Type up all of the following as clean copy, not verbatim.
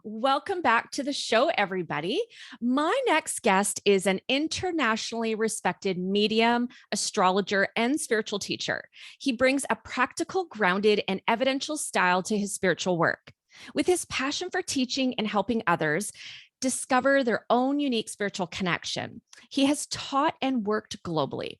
Welcome back to the show, everybody. My next guest is an internationally respected medium, astrologer, and spiritual teacher. He brings a practical, grounded, and evidential style to his spiritual work. With his passion for teaching and helping others discover their own unique spiritual connection, he has taught and worked globally.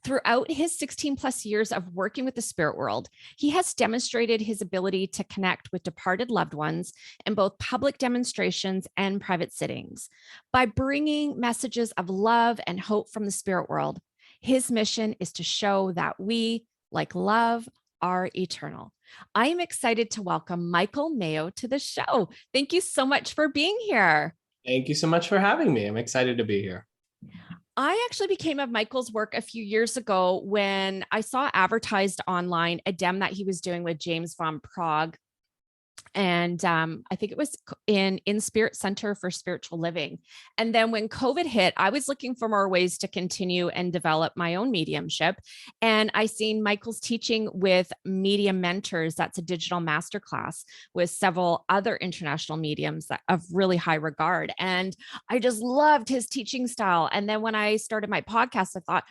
Throughout his 16 plus years of working with the spirit world, he has demonstrated his ability to connect with departed loved ones in both public demonstrations and private sittings. By bringing messages of love and hope from the spirit world, his mission is to show that we, like love, are eternal. I am excited to welcome Michael Mayo to the show. Thank you so much for being here. Thank you so much for having me. I'm excited to be here. I actually became of Michael's work a few years ago when I saw advertised online a dem that he was doing with James von Prague. And I think it was in Spirit Center for Spiritual Living. And then when COVID hit, I was looking for more ways to continue and develop my own mediumship. And I seen Michael's teaching with Medium Mentors. That's a digital masterclass with several other international mediums of really high regard. And I just loved his teaching style. And then when I started my podcast, I thought,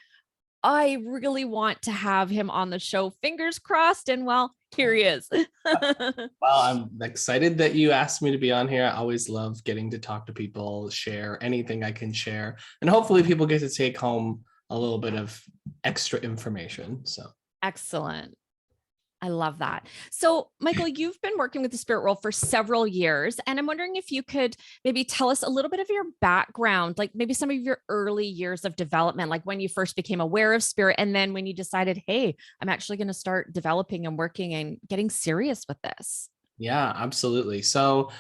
I really want to have him on the show. Fingers crossed. And well, here he is. Well, I'm excited that you asked me to be on here. I always love getting to talk to people, share anything I can share, and hopefully people get to take home a little bit of extra information. So excellent. I love that. So, Michael, you've been working with the spirit world for several years, and I'm wondering if you could maybe tell us a little bit of your background, like maybe some of your early years of development, like when you first became aware of spirit, and then when you decided, hey, I'm actually going to start developing and working and getting serious with this. Yeah, absolutely. So,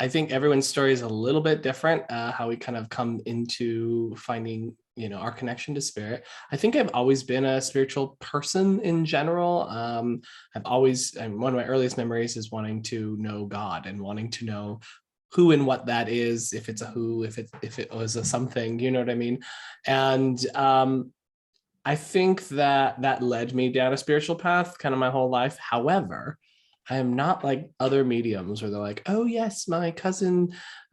I think everyone's story is a little bit different, how we kind of come into finding our connection to spirit. I think I've always been a spiritual person in general. One of my earliest memories is wanting to know God and wanting to know who and what that is, if it's a who, if it was a something, you know what I mean? And I think that led me down a spiritual path kind of my whole life. However, I am not like other mediums where they're like, oh yes, my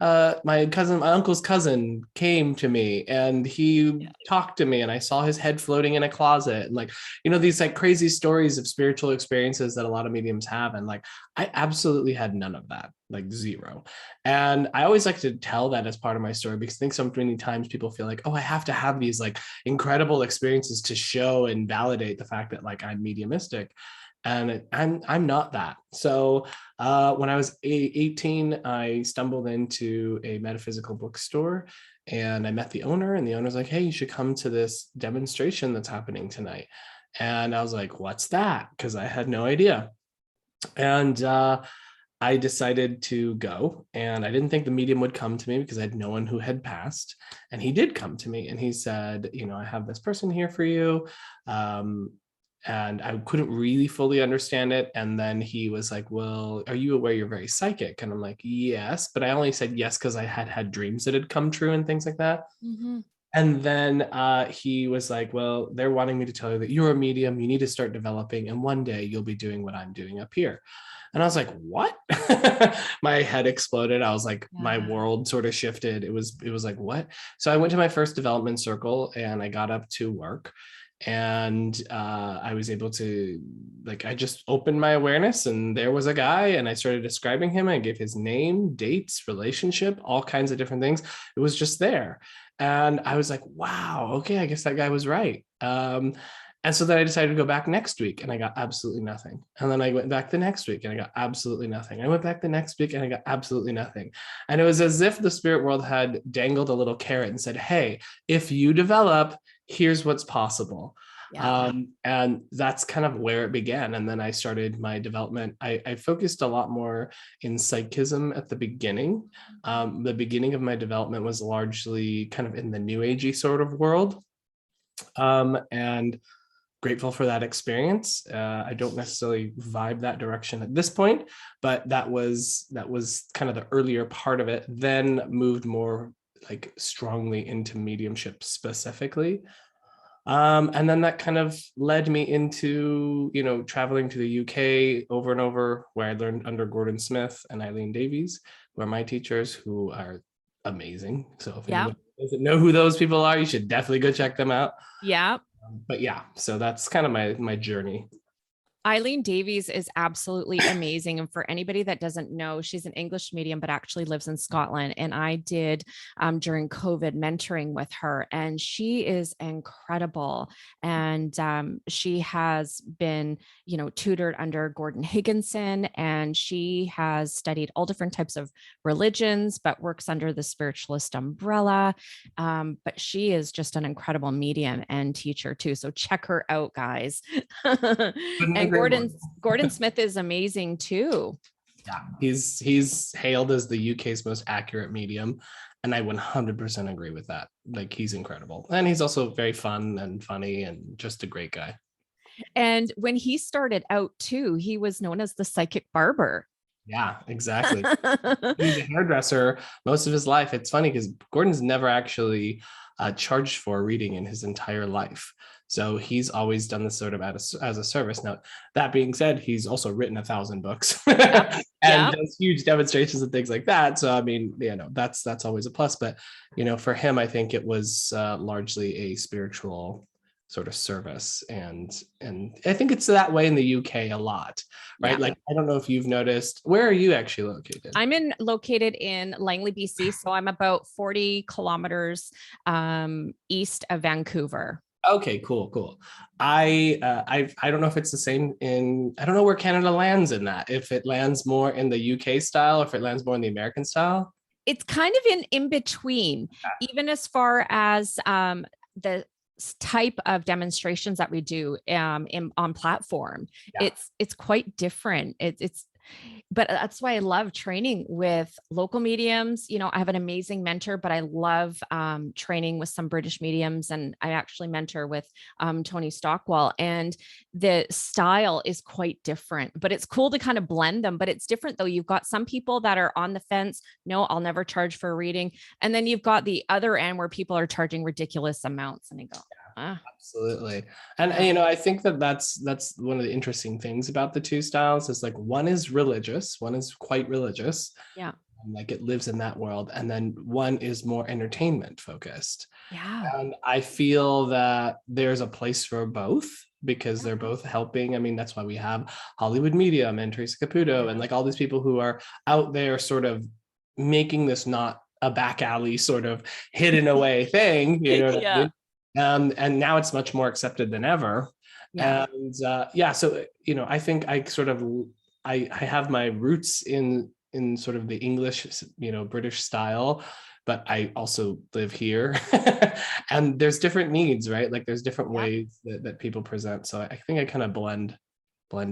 uncle's cousin came to me and he talked to me and I saw his head floating in a closet, and like, these like crazy stories of spiritual experiences that a lot of mediums have. And like, I absolutely had none of that, like zero. And I always like to tell that as part of my story, because I think so many times people feel like, oh, I have to have these like incredible experiences to show and validate the fact that like I'm mediumistic. And I'm not that. So when I was 18, I stumbled into a metaphysical bookstore and I met the owner, and the owner's like, hey, you should come to this demonstration that's happening tonight. And I was like, what's that? Because I had no idea. And I decided to go, and I didn't think the medium would come to me because I had no one who had passed. And he did come to me and he said, I have this person here for you. And I couldn't really fully understand it. And then he was like, well, are you aware you're very psychic? And I'm like, yes, but I only said yes because I had dreams that had come true and things like that. Mm-hmm. And then he was like, well, they're wanting me to tell you that you're a medium, you need to start developing, and one day you'll be doing what I'm doing up here. And I was like, what? My head exploded. I was like, my world sort of shifted. It was like, what? So I went to my first development circle and I got up to work. And I was able to, like, I just opened my awareness and there was a guy and I started describing him. I gave his name, dates, relationship, all kinds of different things. It was just there. And I was like, wow, okay, I guess that guy was right. And so then I decided to go back next week and I got absolutely nothing. And then I went back the next week and I got absolutely nothing. I went back the next week and I got absolutely nothing. And it was as if the spirit world had dangled a little carrot and said, hey, if you develop, here's what's possible. Yeah. And that's kind of where it began. And then I started my development. I focused a lot more in psychism at the beginning. The beginning of my development was largely kind of in the new agey sort of world. And grateful for that experience. I don't necessarily vibe that direction at this point, but that was kind of the earlier part of it. Then moved more like strongly into mediumship specifically. And then that kind of led me into, traveling to the UK over and over, where I learned under Gordon Smith and Eileen Davies, who are my teachers, who are amazing. So if Yeah. anyone doesn't know who those people are, you should definitely go check them out. Yeah. But yeah, so that's kind of my journey. Eileen Davies is absolutely amazing. And for anybody that doesn't know, she's an English medium, but actually lives in Scotland. And I did during COVID mentoring with her, and she is incredible. And she has been, tutored under Gordon Higginson, and she has studied all different types of religions, but works under the spiritualist umbrella. But she is just an incredible medium and teacher too. So check her out, guys. Couldn't And agree more. Gordon Smith is amazing too. Yeah, he's hailed as the UK's most accurate medium, and I 100% agree with that. Like, he's incredible, and he's also very fun and funny and just a great guy. And when he started out too, he was known as the psychic barber. Yeah, exactly. He's a hairdresser most of his life. It's funny because Gordon's never actually charged for a reading in his entire life. So he's always done this sort of as a service. Now, that being said, he's also written 1,000 books Yep. and Yep. does huge demonstrations and things like that. So, I mean, that's always a plus. But, for him, I think it was largely a spiritual sort of service. And I think it's that way in the UK a lot, right? Yeah. Like, I don't know if you've noticed, where are you actually located? I'm located in Langley, BC. So I'm about 40 kilometers east of Vancouver. Okay, cool. I don't know if it's the same I don't know where Canada lands in that. If it lands more in the UK style, or if it lands more in the American style. It's kind of in between, even as far as the type of demonstrations that we do on platform. Yeah. It's quite different. But that's why I love training with local mediums. I have an amazing mentor, but I love training with some British mediums. And I actually mentor with Tony Stockwell, and the style is quite different, but it's cool to kind of blend them. But it's different though. You've got some people that are on the fence. No, I'll never charge for a reading. And then you've got the other end where people are charging ridiculous amounts, and they go, Absolutely. And I think that's one of the interesting things about the two styles is, like, one is religious, one is quite religious. Yeah. And, like, it lives in that world. And then one is more entertainment focused. Yeah. And I feel that there's a place for both, because they're both helping. I mean, that's why we have Hollywood Medium and Teresa Caputo and, like, all these people who are out there sort of making this not a back alley sort of hidden away thing, what I mean? And now it's much more accepted than ever. Yeah. And so I think I have my roots in sort of the English, British style, but I also live here. And there's different needs, right? Like, there's different ways that people present. So I think I kind of blend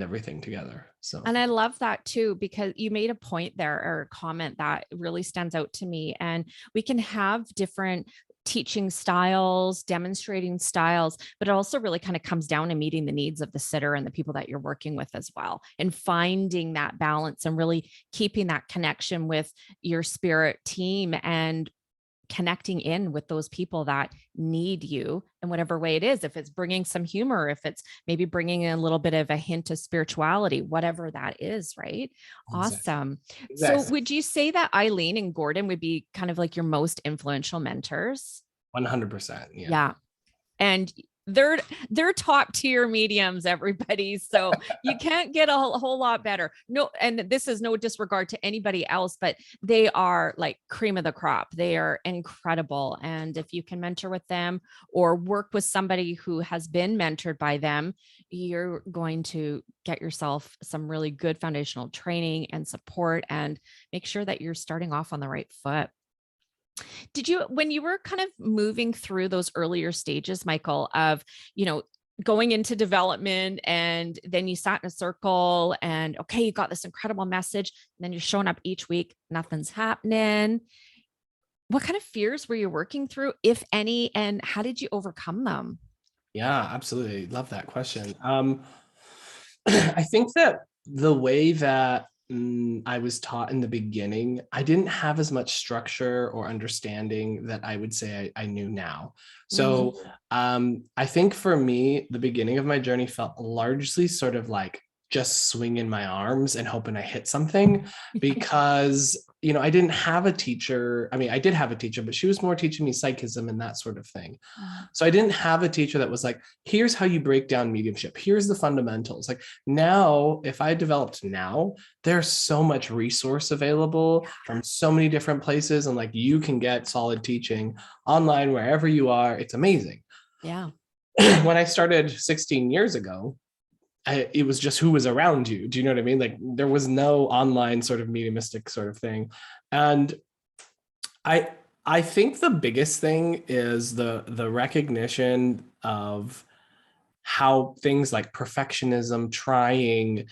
everything together. So, and I love that too, because you made a point there, or a comment that really stands out to me. And we can have different teaching styles, demonstrating styles, but it also really kind of comes down to meeting the needs of the sitter and the people that you're working with as well, and finding that balance and really keeping that connection with your spirit team and connecting in with those people that need you in whatever way it is. If it's bringing some humor, if it's maybe bringing a little bit of a hint of spirituality, whatever that is, right? Awesome. exactly. So would you say that Eileen and Gordon would be kind of like your most influential mentors? 100%. Yeah. And they're top tier mediums, everybody. So you can't get a whole lot better. No, and this is no disregard to anybody else, but they are like cream of the crop. They are incredible. And if you can mentor with them or work with somebody who has been mentored by them, you're going to get yourself some really good foundational training and support, and make sure that you're starting off on the right foot. Did you, when you were kind of moving through those earlier stages, Michael, of, going into development, and then you sat in a circle and, okay, you got this incredible message, and then you're showing up each week, nothing's happening. What kind of fears were you working through, if any, and how did you overcome them? Yeah, absolutely. Love that question. I think that the way that I was taught in the beginning, I didn't have as much structure or understanding that I would say I knew now. Mhm. So I think for me, the beginning of my journey felt largely sort of like just swinging my arms and hoping I hit something, because I didn't have a teacher. I mean, I did have a teacher, but she was more teaching me psychism and that sort of thing. Mhm. So I didn't have a teacher that was like, here's how you break down mediumship. Here's the fundamentals. Like now, if I developed now, there's so much resource available from so many different places. And like you can get solid teaching online wherever you are. It's amazing. Yeah. When I started 16 years ago, it was just who was around you. Do you know what I mean? Like there was no online sort of mediumistic sort of thing. And I I think the biggest thing is the recognition of how things like perfectionism, trying,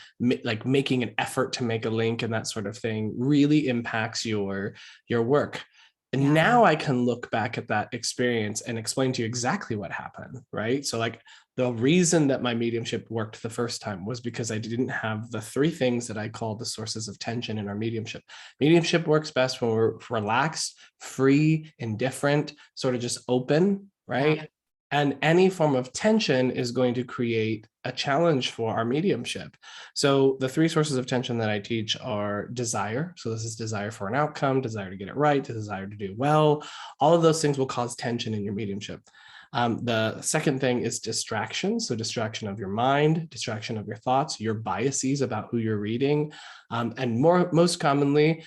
like making an effort to make a link and that sort of thing really impacts your work. And Yeah. now I can look back at that experience and explain to you exactly what happened, right? So like the reason that my mediumship worked the first time was because I didn't have the three things that I call the sources of tension in our mediumship. Mediumship works best when we're relaxed, free, indifferent, sort of just open, Yeah. right? And any form of tension is going to create a challenge for our mediumship. So the three sources of tension that I teach are desire. So this is desire for an outcome, desire to get it right, desire to do well. All of those things will cause tension in your mediumship. The second thing is distraction. So distraction of your mind, distraction of your thoughts, your biases about who you're reading, and most commonly,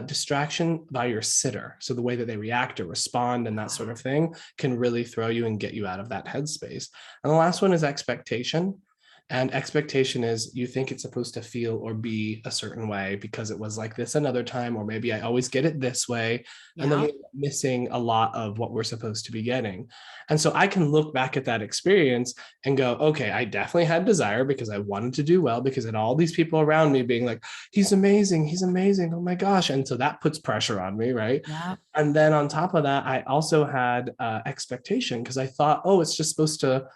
distraction by your sitter. So the way that they react or respond and that sort of thing can really throw you and get you out of that headspace. And the last one is expectation. And expectation is you think it's supposed to feel or be a certain way because it was like this another time, or maybe I always get it this way. And then Yeah. we're missing a lot of what we're supposed to be getting. And so I can look back at that experience and go, okay, I definitely had desire because I wanted to do well, because I had all these people around me being like, he's amazing, he's amazing, oh my gosh. And so that puts pressure on me, right? Yeah. And then on top of that, I also had expectation, because I thought, oh, it's just supposed to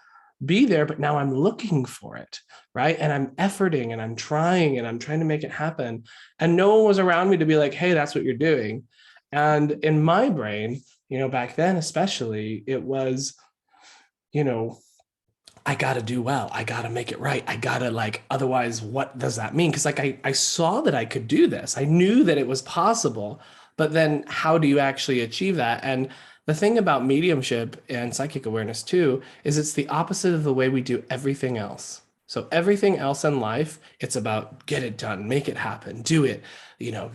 be there, but now I'm looking for it, right? And I'm efforting and I'm trying to make it happen. And no one was around me to be like, hey, that's what you're doing. And in my brain, back then especially, it was, you know, I got to do well. I got to make it right. I got to, like, otherwise, what does that mean? Because like I saw that I could do this. I knew that it was possible, but then how do you actually achieve that? And the thing about mediumship and psychic awareness too is it's the opposite of the way we do everything else. So everything else in life, it's about get it done, make it happen, do it,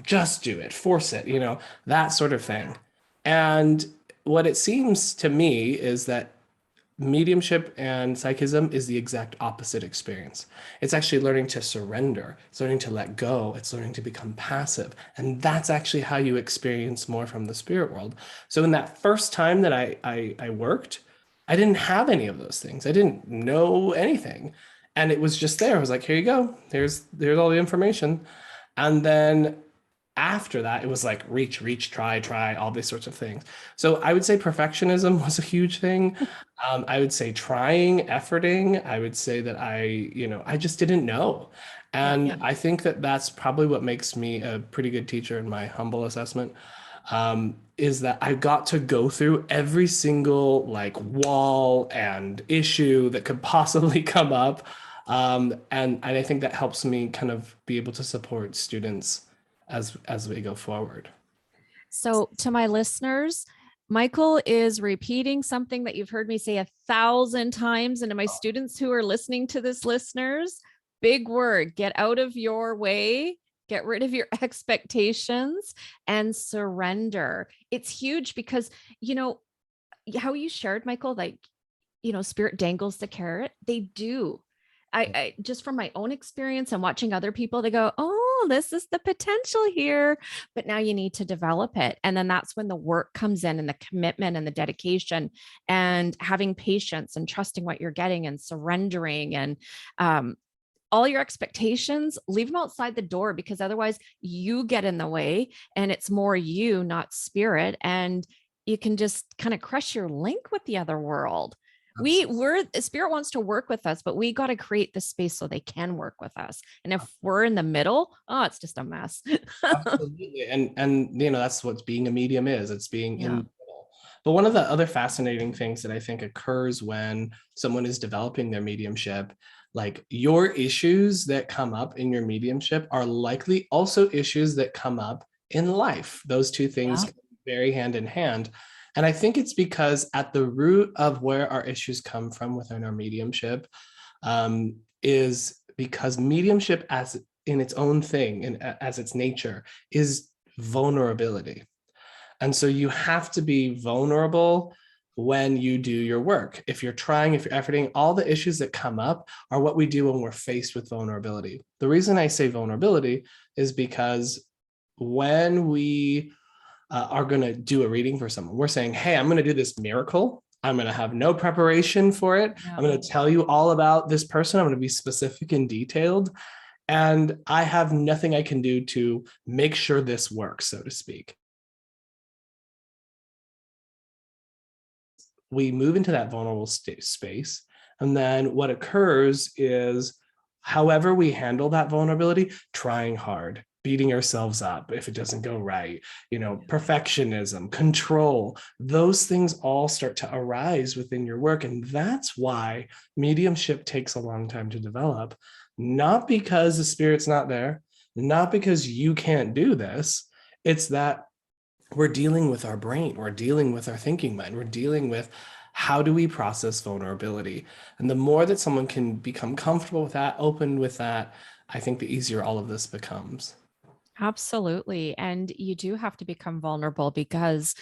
just do it, force it, that sort of thing. And what it seems to me is that mediumship and psychism is the exact opposite experience. It's actually learning to surrender, it's learning to let go, it's learning to become passive. And that's actually how you experience more from the spirit world. So in that first time that I worked, I didn't have any of those things. I didn't know anything. And it was just there. I was like, here you go. There's all the information. And then after that, it was like reach, try, all these sorts of things. So I would say perfectionism was a huge thing. I would say trying, efforting. I would say that I just didn't know. Yeah. And I think that that's probably what makes me a pretty good teacher in my humble assessment, is that I got to go through every single like wall and issue that could possibly come up. And I think that helps me kind of be able to support students as we go forward. So, to my listeners, Michael is repeating something that you've heard me say 1,000 times. And to my students who are listening to this, listeners, big word, get out of your way, get rid of your expectations and surrender. It's huge because, how you shared, Michael, like, spirit dangles the carrot. They do. I just from my own experience and watching other people, they go, oh, this is the potential here, but now you need to develop it. And then that's when the work comes in and the commitment and the dedication and having patience and trusting what you're getting and surrendering and all your expectations, leave them outside the door because otherwise you get in the way and it's more you, not spirit. And you can just kind of crush your link with the other world. We're spirit wants to work with us, but we got to create the space so they can work with us. And if we're in the middle, oh, it's just a mess. Absolutely. And that's what being a medium is. It's being in Yeah. the middle. But one of the other fascinating things that I think occurs when someone is developing their mediumship, like your issues that come up in your mediumship are likely also issues that come up in life. Those two things Yeah. go very hand in hand. And I think it's because at the root of where our issues come from within our mediumship is because mediumship as in its own thing and as its nature is vulnerability. And so you have to be vulnerable when you do your work. If you're trying, if you're efforting, all the issues that come up are what we do when we're faced with vulnerability. The reason I say vulnerability is because when we are going to do a reading for someone, we're saying, hey, I'm going to do this miracle. I'm going to have no preparation for it. Yeah. I'm going to tell you all about this person. I'm going to be specific and detailed. And I have nothing I can do to make sure this works, so to speak. We move into that vulnerable space. And then what occurs is, however we handle that vulnerability, trying hard, beating ourselves up if it doesn't go right, perfectionism, control, those things all start to arise within your work. And that's why mediumship takes a long time to develop, not because the spirit's not there, not because you can't do this. It's that we're dealing with our brain, we're dealing with our thinking mind, we're dealing with how do we process vulnerability. And the more that someone can become comfortable with that, open with that, I think the easier all of this becomes. Absolutely. And you do have to become vulnerable because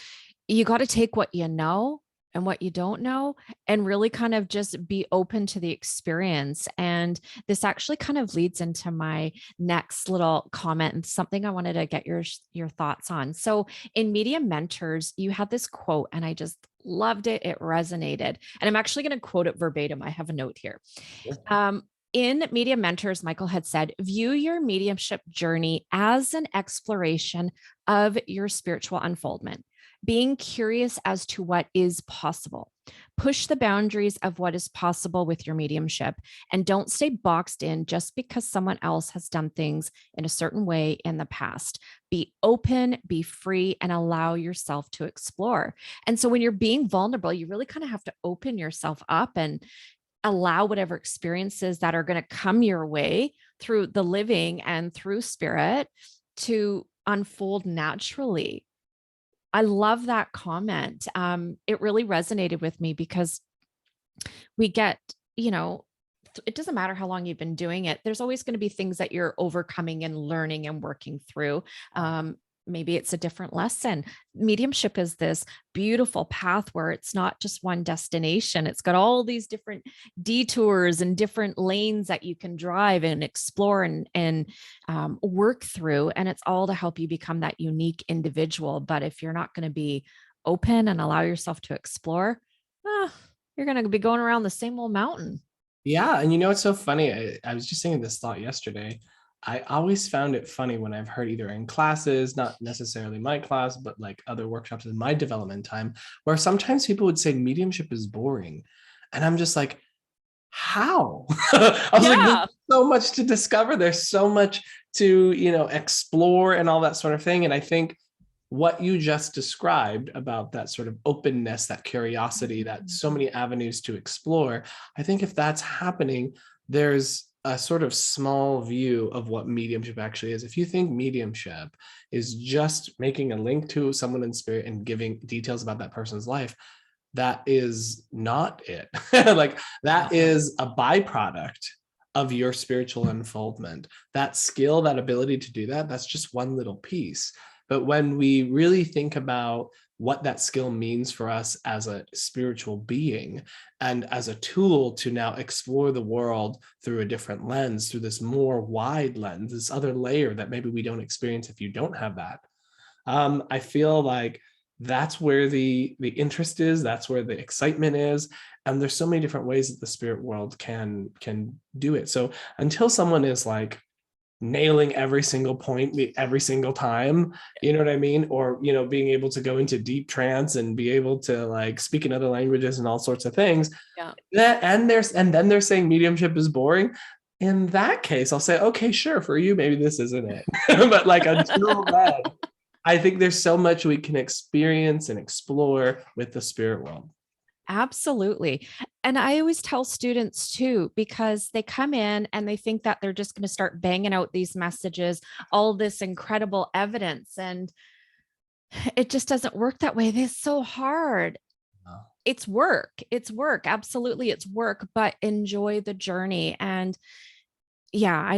you got to take what you know and what you don't know and really kind of just be open to the experience. And this actually kind of leads into my next little comment and something I wanted to get your thoughts on. So in Media Mentors, you had this quote and I just loved it. It resonated. And I'm actually going to quote it verbatim. I have a note here. Um, in Media Mentors, Michael had said, view your mediumship journey as an exploration of your spiritual unfoldment, being curious as to what is possible. Push the boundaries of what is possible with your mediumship and don't stay boxed in just because someone else has done things in a certain way in the past. Be open, be free, and allow yourself to explore. And so when you're being vulnerable, you really kind of have to open yourself up and allow whatever experiences that are going to come your way through the living and through spirit to unfold naturally. I love that comment. It really resonated with me because we get, it doesn't matter how long you've been doing it. There's always going to be things that you're overcoming and learning and working through. Maybe it's a different lesson. Mediumship is this beautiful path where it's not just one destination. It's got all these different detours and different lanes that you can drive and explore and work through. And it's all to help you become that unique individual. But if you're not going to be open and allow yourself to explore, you're going to be going around the same old mountain. Yeah. And it's so funny. I was just thinking this thought yesterday. I always found it funny when I've heard either in classes, not necessarily my class, but like other workshops in my development time, where sometimes people would say mediumship is boring. And I'm just like, how? I was like, there's so much to discover. There's so much to, explore and all that sort of thing. And I think what you just described about that sort of openness, that curiosity, that so many avenues to explore, I think if that's happening, there's a sort of small view of what mediumship actually is. If you think mediumship is just making a link to someone in spirit and giving details about that person's life, that is not it. Like that is a byproduct of your spiritual unfoldment. That skill, that ability to do that, that's just one little piece. But when we really think about what that skill means for us as a spiritual being and as a tool to now explore the world through a different lens, through this more wide lens, this other layer that maybe we don't experience if you don't have that, I feel like that's where the interest is, that's where the excitement is. And there's so many different ways that the spirit world can do it. So until someone is like nailing every single point every single time, you know what I mean? Or, being able to go into deep trance and be able to like speak in other languages and all sorts of things. Yeah. And then they're saying mediumship is boring. In that case, I'll say, okay, sure, for you, maybe this isn't it. But like until then, I think there's so much we can experience and explore with the spirit world. Absolutely. And I always tell students too, because they come in and they think that they're just going to start banging out these messages, all this incredible evidence. And it just doesn't work that way. It's so hard. It's work. It's work. Absolutely. It's work, but enjoy the journey. And yeah, I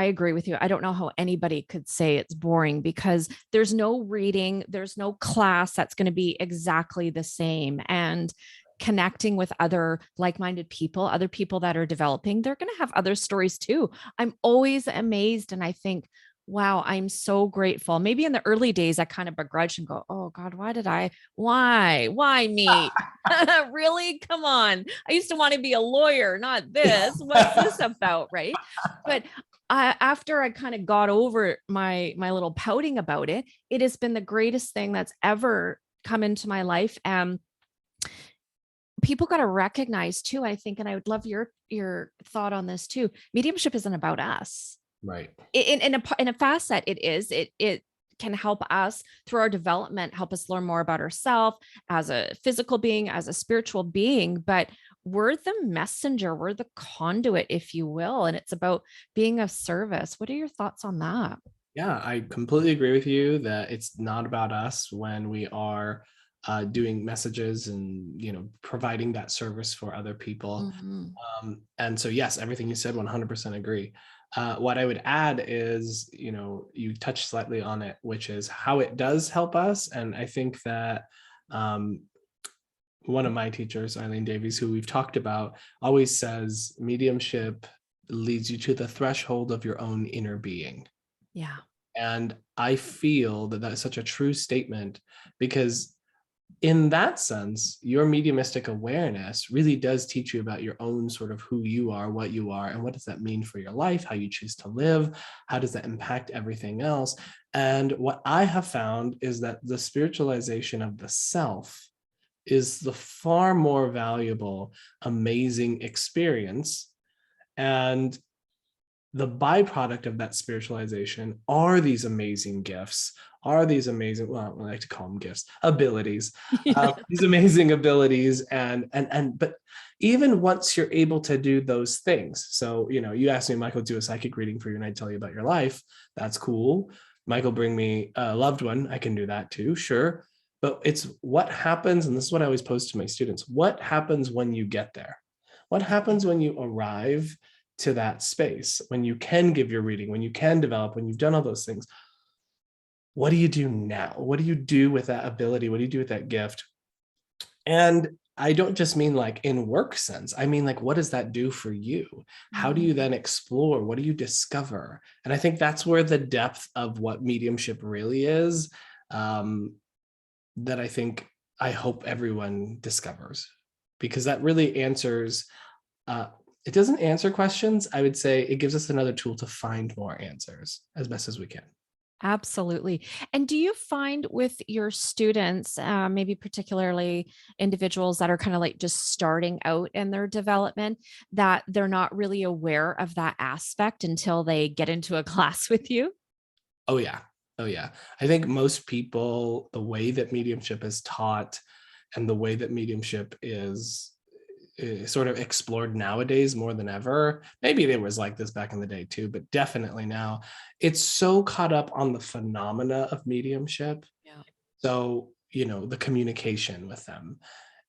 agree with you. I don't know how anybody could say it's boring because there's no reading, there's no class that's going to be exactly the same. And connecting with other like-minded people, other people that are developing, they're going to have other stories too. I'm always amazed and I think, wow, I'm so grateful. Maybe in the early days, I kind of begrudge and go, oh God, why me? Really? Come on. I used to want to be a lawyer, not this. What's this about? Right. But after I kind of got over my little pouting about it, it has been the greatest thing that's ever come into my life. And people got to recognize too, I think, and I would love your thought on this too. Mediumship isn't about us. Right. In a facet, it can help us through our development, help us learn more about ourselves as a physical being, as a spiritual being, but we're the messenger, we're the conduit, if you will. And it's about being of service. What are your thoughts on that? Yeah, I completely agree with you that it's not about us when we are doing messages and providing that service for other people. Mhm. And so yes, everything you said, 100% agree. What I would add is, you touched slightly on it, which is how it does help us. And I think that one of my teachers, Eileen Davies, who we've talked about, always says mediumship leads you to the threshold of your own inner being. Yeah. And I feel that that's such a true statement because in that sense, your mediumistic awareness really does teach you about your own sort of who you are, what you are, and what does that mean for your life, how you choose to live, how does that impact everything else. And what I have found is that the spiritualization of the self is the far more valuable, amazing experience. And the byproduct of that spiritualization are these amazing gifts, are these amazing, well, I like to call them gifts, abilities, these amazing abilities. But even once you're able to do those things, so, you asked me, Michael, do a psychic reading for you and I tell you about your life. That's cool. Michael, bring me a loved one. I can do that too. Sure. But it's what happens. And this is what I always pose to my students. What happens when you get there? What happens when you arrive to that space, when you can give your reading, when you can develop, when you've done all those things? What do you do now? What do you do with that ability? What do you do with that gift? And I don't just mean like in work sense. I mean, like, what does that do for you? How do you then explore? What do you discover? And I think that's where the depth of what mediumship really is, that I hope everyone discovers, because that really answers, it doesn't answer questions. I would say it gives us another tool to find more answers as best as we can. Absolutely. And do you find with your students, maybe particularly individuals that are kind of like just starting out in their development, that they're not really aware of that aspect until they get into a class with you? Oh yeah. Oh yeah. I think most people, the way that mediumship is taught and the way that mediumship is sort of explored nowadays more than ever. Maybe it was like this back in the day too, but definitely now it's so caught up on the phenomena of mediumship. Yeah. So, the communication with them.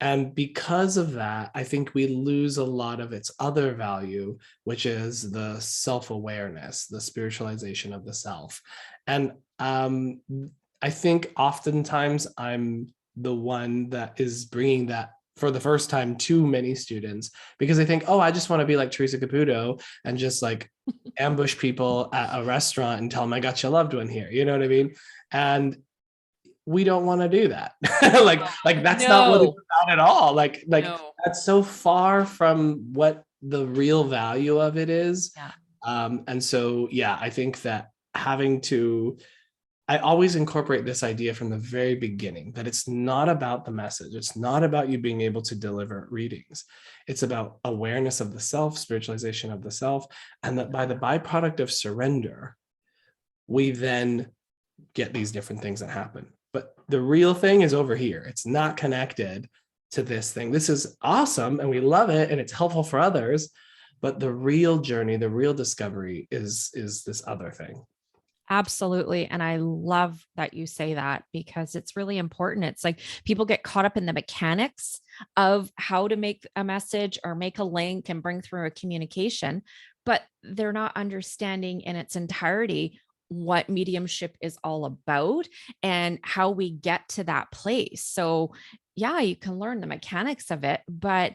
And because of that, I think we lose a lot of its other value, which is the self-awareness, the spiritualization of the self. And I think oftentimes I'm the one that is bringing that for the first time to many students, because I think, oh, I just want to be like Teresa Caputo and just like ambush people at a restaurant and tell them I got your loved one here. You know what I mean? And we don't want to do that. like that's not what it's about at all. Like No. that's so far from what the real value of it is. Yeah. And so, yeah, I think that I always incorporate this idea from the very beginning that it's not about the message. It's not about you being able to deliver readings. It's about awareness of the self, spiritualization of the self, and that by the byproduct of surrender, we then get these different things that happen. But the real thing is over here. It's not connected to this thing. This is awesome and we love it and it's helpful for others. But the real journey, the real discovery is this other thing. Absolutely. And I love that you say that because it's really important. It's like people get caught up in the mechanics of how to make a message or make a link and bring through a communication, but they're not understanding in its entirety what mediumship is all about and how we get to that place. So, yeah, you can learn the mechanics of it, but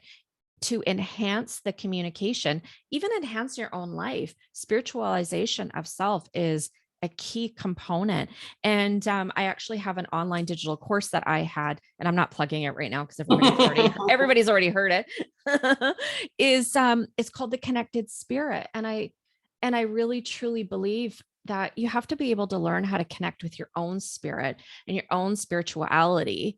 to enhance the communication, even enhance your own life, spiritualization of self is a key component. And I actually have an online digital course that I had, and I'm not plugging it right now because everybody's already heard it. Is it's called The Connected Spirit. And I really truly believe that you have to be able to learn how to connect with your own spirit and your own spirituality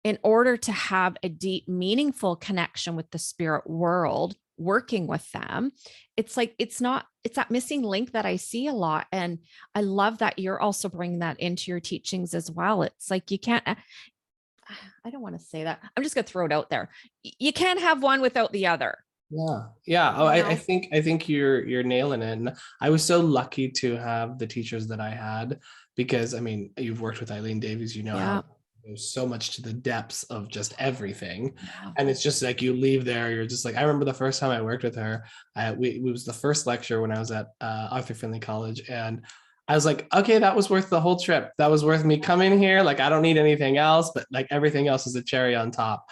in order to have a deep, meaningful connection with the spirit world, working with them. It's like, it's that missing link that I see a lot. And I love that you're also bringing that into your teachings as well. It's like, you can't, I don't want to say that. I'm just going to throw it out there. You can't have one without the other. Yeah. Yeah. Oh, You I know? think you're nailing it. And I was so lucky to have the teachers that I had because I mean, you've worked with Eileen Davies, you know Yeah. how there's so much to the depths of just everything. Yeah. And it's just like you leave there, you're just like, I remember the first time I worked with her, it was the first lecture when I was at Arthur Findlay College. And I was like, okay, that was worth the whole trip. That was worth me coming here. Like, I don't need anything else, but like everything else is a cherry on top.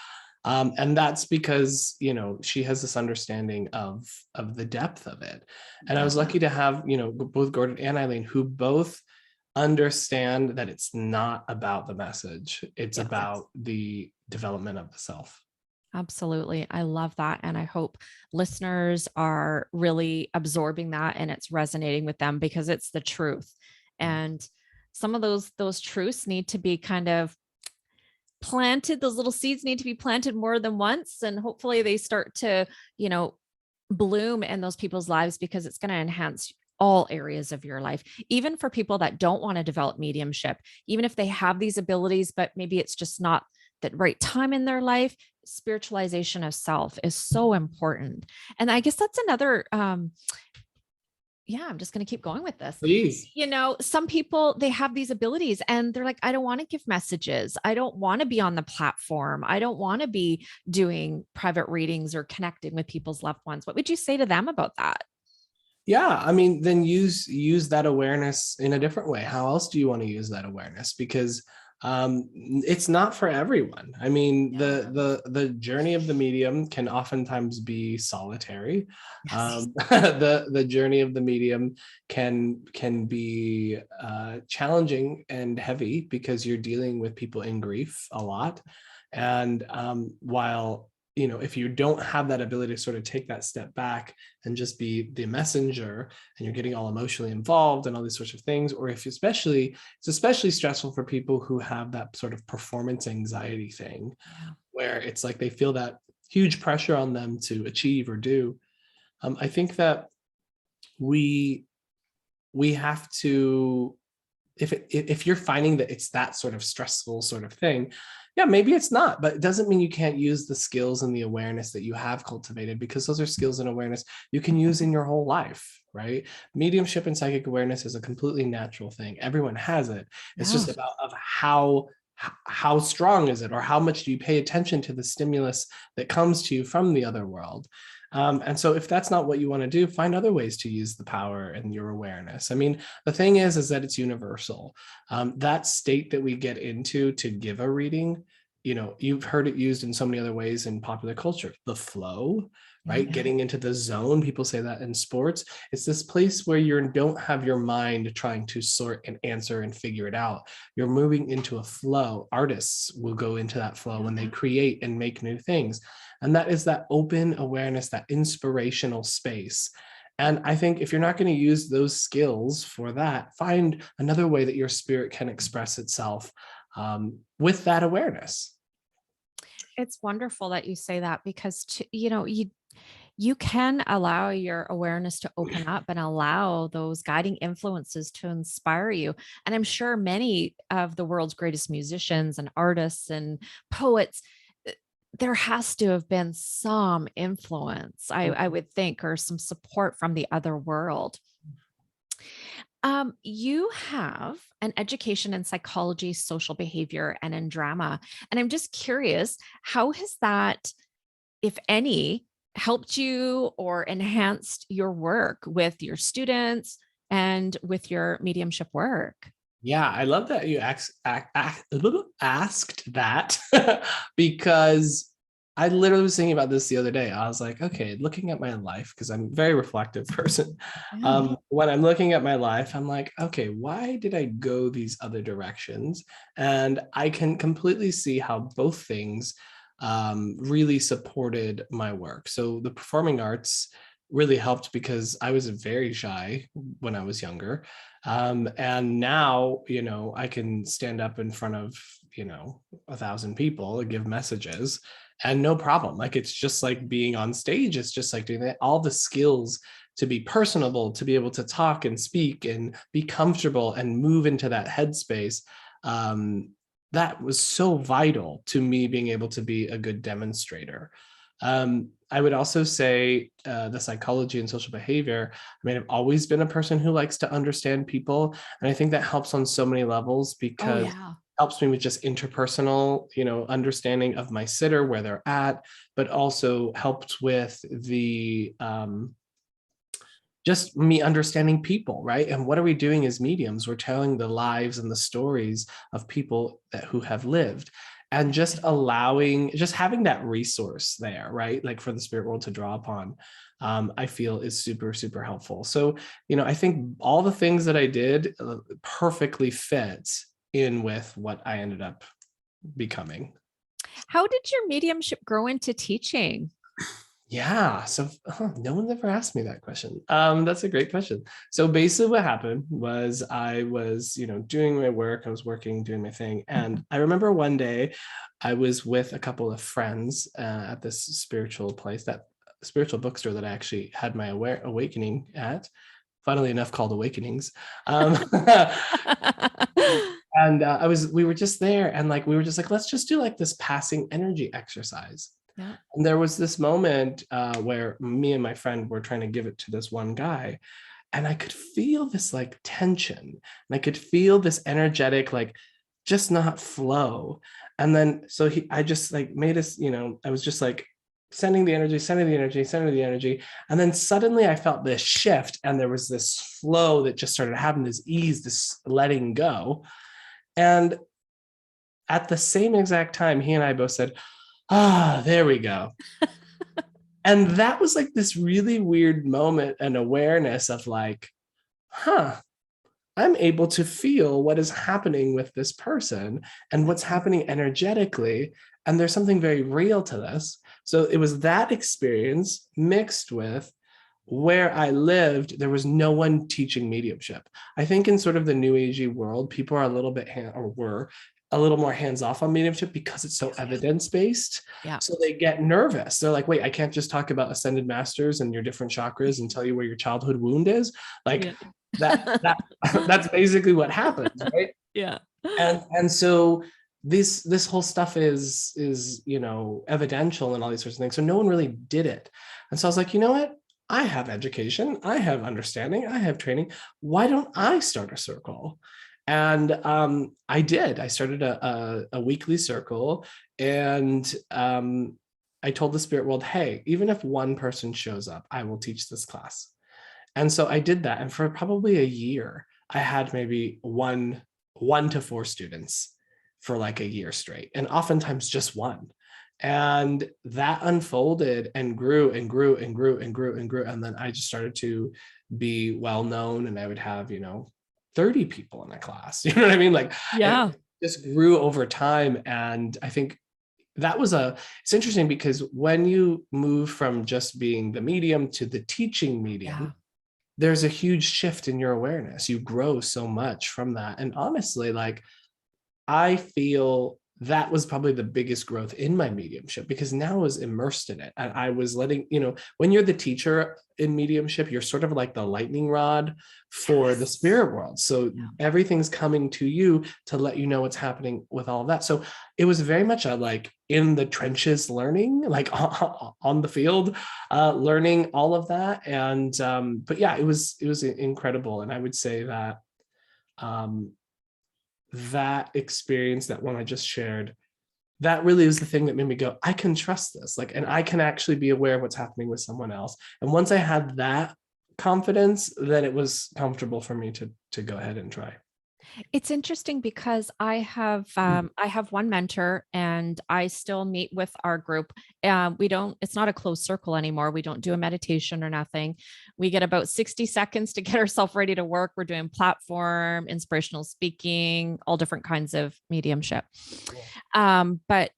And that's because, you know, she has this understanding of the depth of it. And I was Yeah. lucky to have, you know, both Gordon and Eileen, who both understand that it's not about the message. It's Yes. about the development of the self. Absolutely. I love that. And I hope listeners are really absorbing that and it's resonating with them because it's the truth. And some of those truths need to be kind of planted. Those little seeds need to be planted more than once. And hopefully they start to, you know, bloom in those people's lives because it's going to enhance all areas of your life, even for people that don't want to develop mediumship, even if they have these abilities, but maybe it's just not the right time in their life. Spiritualization of self is so important. And I guess that's another, yeah, I'm just going to keep going with this. Please. You know, some people, they have these abilities and they're like, I don't want to give messages. I don't want to be on the platform. I don't want to be doing private readings or connecting with people's loved ones. What would you say to them about that? Yeah, I mean, then use that awareness in a different way. How else do you want to use that awareness? Because it's not for everyone. I mean, Yeah. the journey of the medium can oftentimes be solitary. Yes. The journey of the medium can be challenging and heavy because you're dealing with people in grief a lot. And while you know, if you don't have that ability to sort of take that step back and just be the messenger and you're getting all emotionally involved and all these sorts of things, or if it's especially stressful for people who have that sort of performance anxiety thing Yeah. where it's like they feel that huge pressure on them to achieve or do. I think that we have to, if you're finding that it's that sort of stressful sort of thing, yeah, maybe it's not, but it doesn't mean you can't use the skills and the awareness that you have cultivated, because those are skills and awareness you can use in your whole life, right? Mediumship and psychic awareness is a completely natural thing. Everyone has it. It's Yeah. just about of how strong is it, or how much do you pay attention to the stimulus that comes to you from the other world. And so if that's not what you want to do, find other ways to use the power and your awareness. I mean, the thing is that it's universal. That state that we get into to give a reading, you know, you've heard it used in so many other ways in popular culture, the flow, right? Yeah. Getting into the zone. People say that in sports. It's this place where you don't have your mind trying to sort and answer and figure it out. You're moving into a flow. Artists will go into that flow when they create and make new things. And that is that open awareness, that inspirational space. And I think if you're not going to use those skills for that, find another way that your spirit can express itself with that awareness. It's wonderful that you say that because you can allow your awareness to open up and allow those guiding influences to inspire you. And I'm sure many of the world's greatest musicians and artists and poets, there has to have been some influence, I would think, or some support from the other world. You have an education in psychology, social behavior, and in drama. And I'm just curious, how has that, if any, helped you or enhanced your work with your students and with your mediumship work? Yeah, I love that you asked that because I literally was thinking about this the other day. I was like, okay, looking at my life, because I'm a very reflective person. Yeah. When I'm looking at my life, I'm like, okay, why did I go these other directions? And I can completely see how both things really supported my work. So the performing arts really helped because I was very shy when I was younger. And now, I can stand up in front of, 1,000 people and give messages and no problem. Like, it's just like being on stage. It's just like doing that. All the skills to be personable, to be able to talk and speak and be comfortable and move into that headspace. That was so vital to me being able to be a good demonstrator. I would also say the psychology and social behavior. I mean, I've always been a person who likes to understand people. And I think that helps on so many levels Oh, because it yeah. helps me with just interpersonal, understanding of my sitter, where they're at, but also helped with the just me understanding people, right? And what are we doing as mediums? We're telling the lives and the stories of people who have lived, and just having that resource there, right? Like for the spirit world to draw upon, I feel is super, super helpful. So, I think all the things that I did perfectly fits in with what I ended up becoming. How did your mediumship grow into teaching? Yeah. So no one's ever asked me that question. That's a great question. So basically what happened was I was, doing my work, I was working, doing my thing. And I remember one day I was with a couple of friends at this spiritual place, that spiritual bookstore that I actually had my awakening at, funnily enough, called Awakenings. And we were just there, and like, we were just like, let's just do like this passing energy exercise. Yeah. And there was this moment where me and my friend were trying to give it to this one guy, and I could feel this like tension, and I could feel this energetic, like, just not flow. And then so I just like made us, I was just like sending the energy, sending the energy, sending the energy. And then suddenly I felt this shift, and there was this flow that just started happening, this ease, this letting go. And at the same exact time, he and I both said, ah, there we go. And that was like this really weird moment and awareness of like, I'm able to feel what is happening with this person and what's happening energetically. And there's something very real to this. So it was that experience mixed with where I lived, there was no one teaching mediumship. I think in sort of the new agey world, people are a little bit were a little more hands off on mediumship because it's so evidence based. Yeah. So they get nervous. They're like, wait, I can't just talk about ascended masters and your different chakras and tell you where your childhood wound is. Like, Yeah. that's basically what happens, right? Yeah. And so this whole stuff is evidential and all these sorts of things. So no one really did it. And so I was like, you know what? I have education, I have understanding, I have training. Why don't I start a circle? And I did. I started a weekly circle, and I told the spirit world, hey, even if one person shows up, I will teach this class. And so I did that. And for probably a year, I had maybe one to four students for like a year straight, and oftentimes just one. And that unfolded and grew and grew and grew and grew and grew. And then I just started to be well known, and I would have, 30 people in a class. You know what I mean? Like, Yeah. it just grew over time. And I think it's interesting because when you move from just being the medium to the teaching medium, Yeah. there's a huge shift in your awareness. You grow so much from that. And honestly, like, I feel that was probably the biggest growth in my mediumship, because now I was immersed in it. And I was letting, when you're the teacher in mediumship, you're sort of like the lightning rod for the Yes. spirit world. So Yeah. everything's coming to you to let you know what's happening with all of that. So it was very much a like in the trenches learning, like on the field, learning all of that. And but yeah, it was incredible. And I would say that um that experience, that one I just shared, that really is the thing that made me go, I can trust this, like, and I can actually be aware of what's happening with someone else. And once I had that confidence, then it was comfortable for me to go ahead and try. It's interesting because I have one mentor and I still meet with our group. We don't, it's not a closed circle anymore. We don't do a meditation or nothing. We get about 60 seconds to get ourselves ready to work. We're doing platform, inspirational speaking, all different kinds of mediumship. But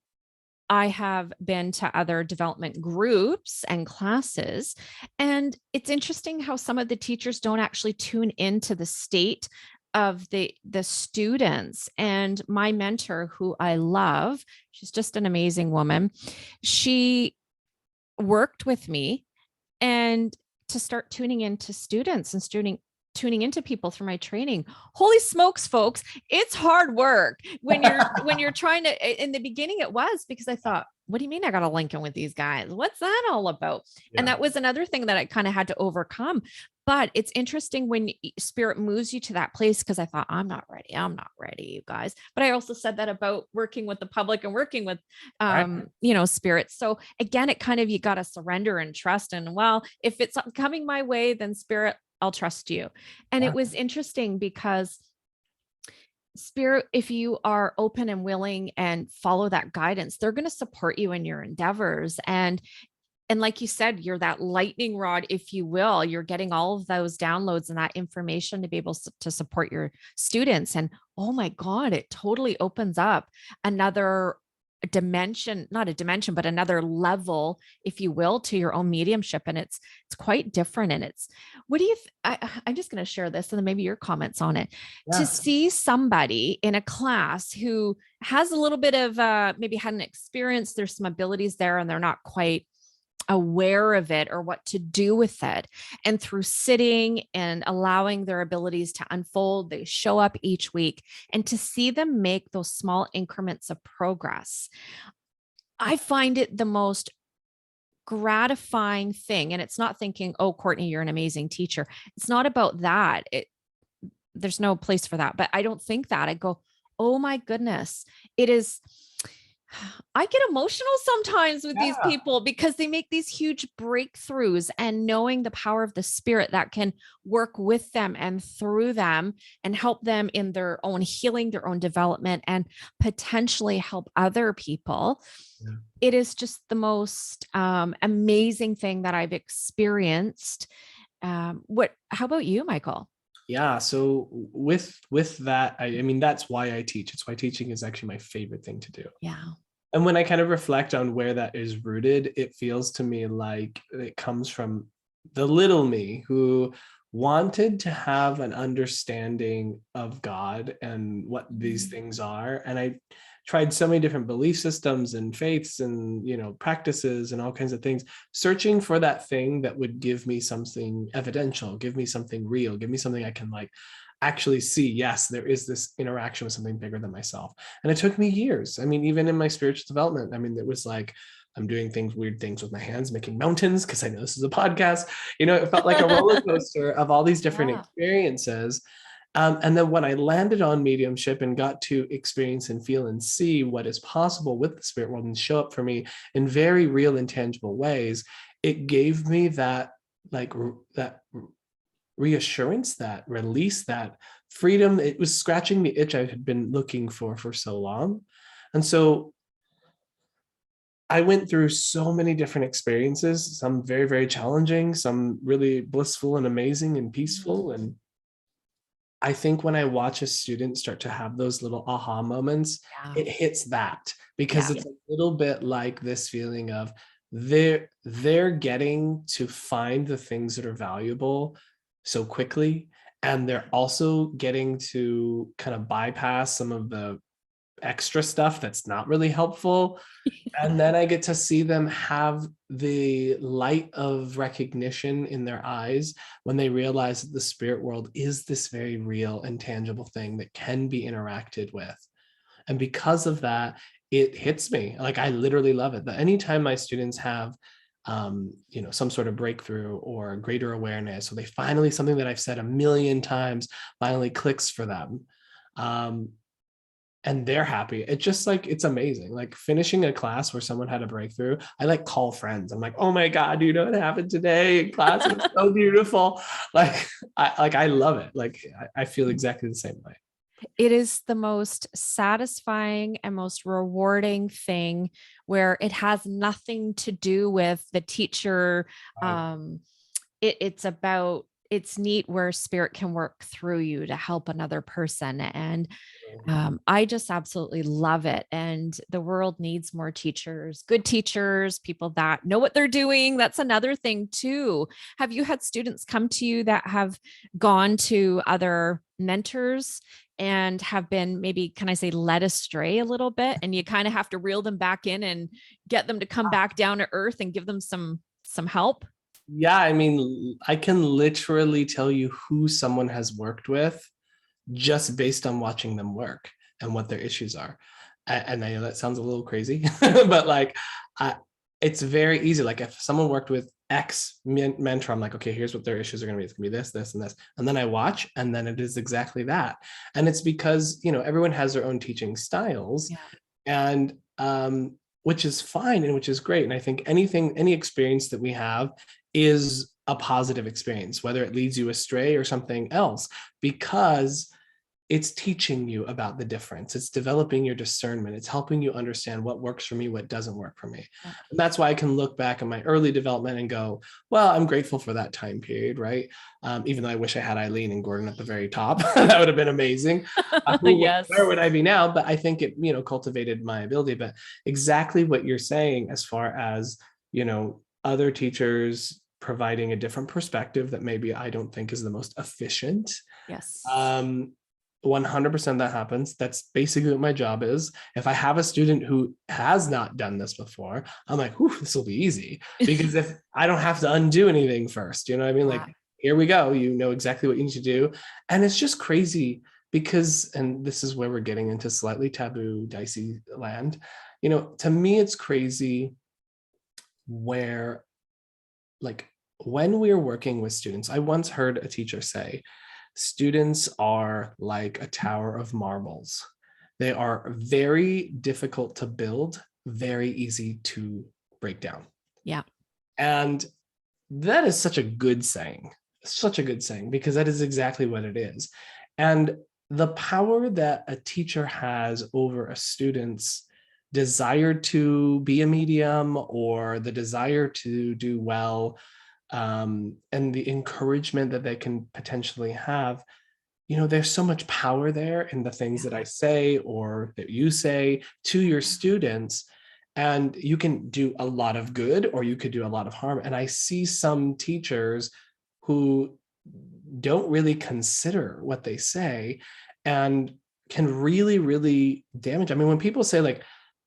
I have been to other development groups and classes. And it's interesting how some of the teachers don't actually tune into the state of the students. And my mentor, who I love, she's just an amazing woman. She worked with me and to start tuning into students and tuning into people through my training. Holy smokes, folks, it's hard work when you're trying to. In the beginning it was, because I thought, what do you mean I got to link in with these guys? What's that all about? Yeah. And that was another thing that I kind of had to overcome. But it's interesting when spirit moves you to that place, because I thought, I'm not ready, you guys. But I also said that about working with the public and working with Right. spirits. So again, it kind of, you got to surrender and trust. And well, if it's coming my way, then spirit, I'll trust you. And Yeah. it was interesting because spirit, if you are open and willing and follow that guidance, they're going to support you in your endeavors. And like you said, you're that lightning rod, if you will. You're getting all of those downloads and that information to be able to support your students. And oh my God, it totally opens up another dimension, not a dimension, but another level, if you will, to your own mediumship. And it's quite different. And it's, what do you, I'm just going to share this and then maybe your comments on it. To Yeah. see somebody in a class who has a little bit of maybe had an experience, there's some abilities there and they're not quite aware of it or what to do with it. And through sitting and allowing their abilities to unfold, they show up each week, and to see them make those small increments of progress, I find it the most gratifying thing. And it's not thinking, oh, Courtney, you're an amazing teacher. It's not about that. There's no place for that. But I don't think that. I go, oh my goodness, it is. I get emotional sometimes with these Yeah. people because they make these huge breakthroughs, and knowing the power of the spirit that can work with them and through them and help them in their own healing, their own development, and potentially help other people. Yeah. It is just the most amazing thing that I've experienced. How about you, Michael? Yeah, so with that, I mean, that's why I teach. It's why teaching is actually my favorite thing to do. Yeah. And when I kind of reflect on where that is rooted, it feels to me like it comes from the little me who wanted to have an understanding of God and what these things are. And I tried so many different belief systems and faiths and, practices and all kinds of things, searching for that thing that would give me something evidential, give me something real, give me something I can like actually see. Yes, there is this interaction with something bigger than myself. And it took me years. I mean, even in my spiritual development, I mean, it was like, I'm doing weird things with my hands, making mountains, because I know this is a podcast. It felt like a roller coaster of all these different Yeah. experiences. And then when I landed on mediumship and got to experience and feel and see what is possible with the spirit world and show up for me in very real and tangible ways, it gave me that that reassurance, that release, that freedom. It was scratching the itch I had been looking for so long. And so I went through so many different experiences, some very, very challenging, some really blissful and amazing and peaceful. And I think when I watch a student start to have those little aha moments, Yeah. it hits that, because Yeah. it's a little bit like this feeling of they're getting to find the things that are valuable so quickly. And they're also getting to kind of bypass some of the extra stuff that's not really helpful. And then I get to see them have the light of recognition in their eyes when they realize that the spirit world is this very real and tangible thing that can be interacted with. And because of that, it hits me. Like, I literally love it. That anytime my students have some sort of breakthrough or greater awareness, or they finally, something that I've said a million times finally clicks for them, and they're happy. It's just like, it's amazing. Like finishing a class where someone had a breakthrough, I like call friends. I'm like, oh my God, do you know what happened today in class? It was so beautiful. I love it. Like, I feel exactly the same way. It is the most satisfying and most rewarding thing, where it has nothing to do with the teacher. Right. It's neat where spirit can work through you to help another person. And I just absolutely love it. And the world needs more teachers, good teachers, people that know what they're doing. That's another thing too. Have you had students come to you that have gone to other mentors and have been, maybe, can I say, led astray a little bit, and you kind of have to reel them back in and get them to come back down to earth and give them some help? Yeah, I mean, I can literally tell you who someone has worked with just based on watching them work and what their issues are. And I know that sounds a little crazy, but like, it's very easy. Like, if someone worked with X mentor, I'm like, okay, here's what their issues are going to be. It's going to be this, this, and this. And then I watch, and then it is exactly that. And it's because, everyone has their own teaching styles. Yeah. And which is fine and which is great. And I think any experience that we have is a positive experience, whether it leads you astray or something else, because it's teaching you about the difference. It's developing your discernment. It's helping you understand what works for me, what doesn't work for me. Yeah. And that's why I can look back at my early development and go, well, I'm grateful for that time period, right? Even though I wish I had Eileen and Gordon at the very top. That would have been amazing. Yes. Where would I be now? But I think it, cultivated my ability. But exactly what you're saying, as far as, other teachers providing a different perspective that maybe I don't think is the most efficient. Yes. 100% that happens. That's basically what my job is. If I have a student who has not done this before, I'm like, whew, this will be easy, because if I don't have to undo anything first, you know what I mean? Like, here we go. You know exactly what you need to do. And it's just crazy because, and this is where we're getting into slightly taboo, dicey land. To me, it's crazy where, like, when we're working with students, I once heard a teacher say, students are like a tower of marbles. They are very difficult to build, very easy to break down. Yeah. And that is such a good saying, because that is exactly what it is. And the power that a teacher has over a student's desire to be a medium, or the desire to do well, and the encouragement that they can potentially have, there's so much power there in the things that I say or that you say to your students. And you can do a lot of good, or you could do a lot of harm. And I see some teachers who don't really consider what they say and can really, really damage. I mean, when people say, like,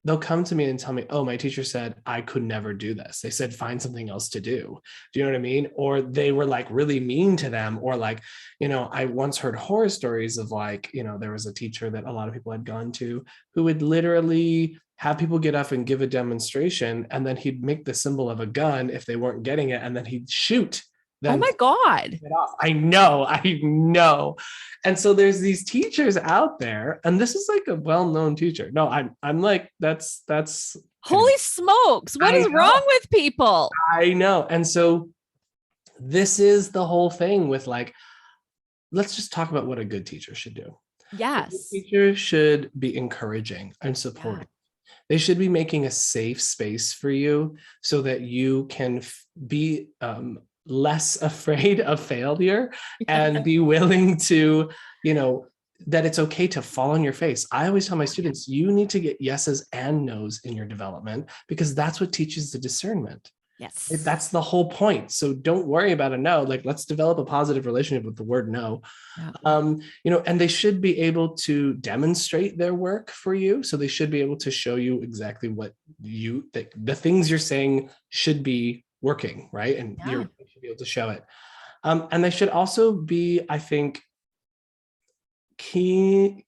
they'll come to me and tell me, oh, my teacher said I could never do this. They said, find something else to do. Do you know what I mean? Or they were like really mean to them. Or like, I once heard horror stories of, like, there was a teacher that a lot of people had gone to who would literally have people get up and give a demonstration, and then he'd make the symbol of a gun if they weren't getting it, and then he'd shoot them. Oh my God. I know. And so there's these teachers out there, and this is like a well-known teacher. No, I'm like, that's Holy smokes. What is wrong with people? I know. And so this is the whole thing with, like, let's just talk about what a good teacher should do. Yes. A good teacher should be encouraging and supporting. Yeah. They should be making a safe space for you so that you can be less afraid of failure and be willing to, that it's okay to fall on your face. I always tell my students, you need to get yeses and nos in your development, because that's what teaches the discernment. Yes. That's the whole point. So don't worry about a no. Like, let's develop a positive relationship with the word no. Yeah. And they should be able to demonstrate their work for you. So they should be able to show you exactly what the things you're saying should be working, right? And Yeah. you should be able to show it. And they should also be, I think, keyed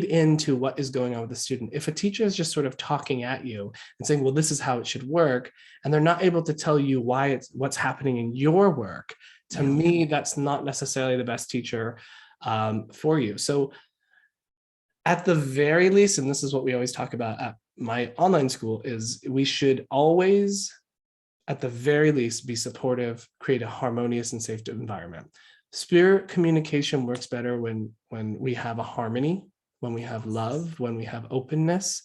into what is going on with the student. If a teacher is just sort of talking at you and saying, well, this is how it should work, and they're not able to tell you what's happening in your work, to me, that's not necessarily the best teacher for you. So at the very least, and this is what we always talk about at my online school, is we should always, at the very least, be supportive, create a harmonious and safe environment. Spirit communication works better when we have a harmony, when we have love, when we have openness.